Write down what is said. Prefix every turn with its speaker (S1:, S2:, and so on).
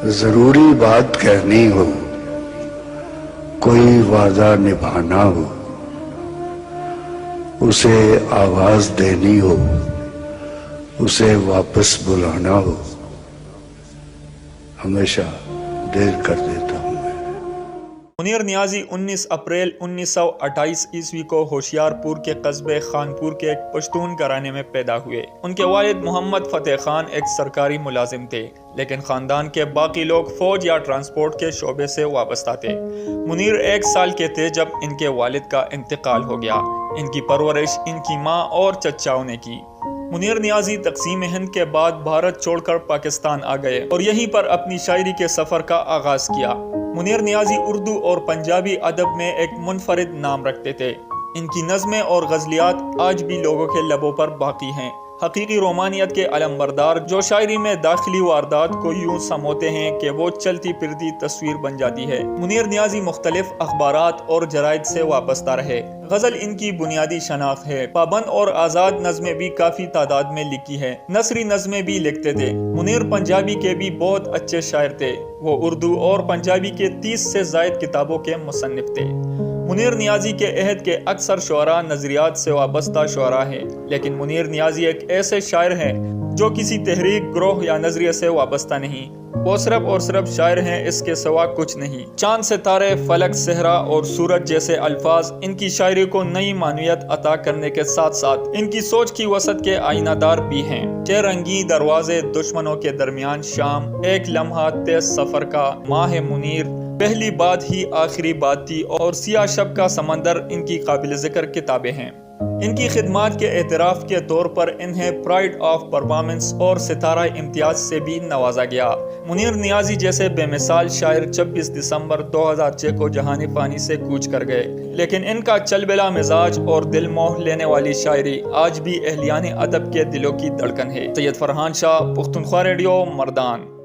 S1: ضروری بات کہنی ہو، کوئی وعدہ نبھانا ہو، اسے آواز دینی ہو، اسے واپس بلانا ہو، ہمیشہ دیر کر دیتا ہوں میں۔
S2: منیر نیازی 19 اپریل 1928 عیسوی کو ہوشیار پور کے قصبے خانپور کے ایک پشتون گھرانے میں پیدا ہوئے۔ ان کے والد محمد فتح خان ایک سرکاری ملازم تھے، لیکن خاندان کے باقی لوگ فوج یا ٹرانسپورٹ کے شعبے سے وابستہ تھے۔ منیر 1 سال کے تھے جب ان کے والد کا انتقال ہو گیا۔ ان کی پرورش ان کی ماں اور چچاؤں نے کی۔ منیر نیازی تقسیم ہند کے بعد بھارت چھوڑ کر پاکستان آ گئے اور یہیں پر اپنی شاعری کے سفر کا آغاز کیا۔ منیر نیازی اردو اور پنجابی ادب میں ایک منفرد نام رکھتے تھے۔ ان کی نظمیں اور غزلیات آج بھی لوگوں کے لبوں پر باقی ہیں۔ حقیقی رومانیت کے علمبردار جو شاعری میں داخلی واردات کو یوں سموتے ہیں کہ وہ چلتی پھرتی تصویر بن جاتی ہے۔ منیر نیازی مختلف اخبارات اور جرائد سے وابستہ رہے۔ غزل ان کی بنیادی شناخت ہے۔ پابند اور آزاد نظمیں بھی کافی تعداد میں لکھی ہیں۔ نثری نظمیں بھی لکھتے تھے۔ منیر پنجابی کے بھی بہت اچھے شاعر تھے۔ وہ اردو اور پنجابی کے 30 سے زائد کتابوں کے مصنف تھے۔ منیر نیازی کے عہد کے اکثر شعراء نظریات سے وابستہ شعراء ہیں، لیکن منیر نیازی ایک ایسے شاعر ہیں جو کسی تحریک، گروہ یا نظریے سے وابستہ نہیں۔ وہ صرف اور صرف شاعر ہیں، اس کے سوا کچھ نہیں۔ چاند، ستارے، فلک، صحرا اور سورج جیسے الفاظ ان کی شاعری کو نئی معنویت عطا کرنے کے ساتھ ساتھ ان کی سوچ کی وسعت کے آئینہ دار بھی ہیں۔ کہ رنگی دروازے، دشمنوں کے درمیان شام، ایک لمحہ تیز سفر کا، ماہ منیر، پہلی بات ہی آخری بات تھی اور سیاہ شب کا سمندر ان کی قابل ذکر کتابیں ہیں۔ ان کی خدمات کے اعتراف کے طور پر انہیں پرائڈ آف پرفارمنس اور ستارہ امتیاز سے بھی نوازا گیا۔ منیر نیازی جیسے بے مثال شاعر 26 دسمبر 2006 کو جہان فانی سے کوچ کر گئے، لیکن ان کا چلبلا مزاج اور دل موہ لینے والی شاعری آج بھی اہلیان ادب کے دلوں کی دھڑکن ہے۔ سید فرحان شاہ، پختونخوا ریڈیو، مردان۔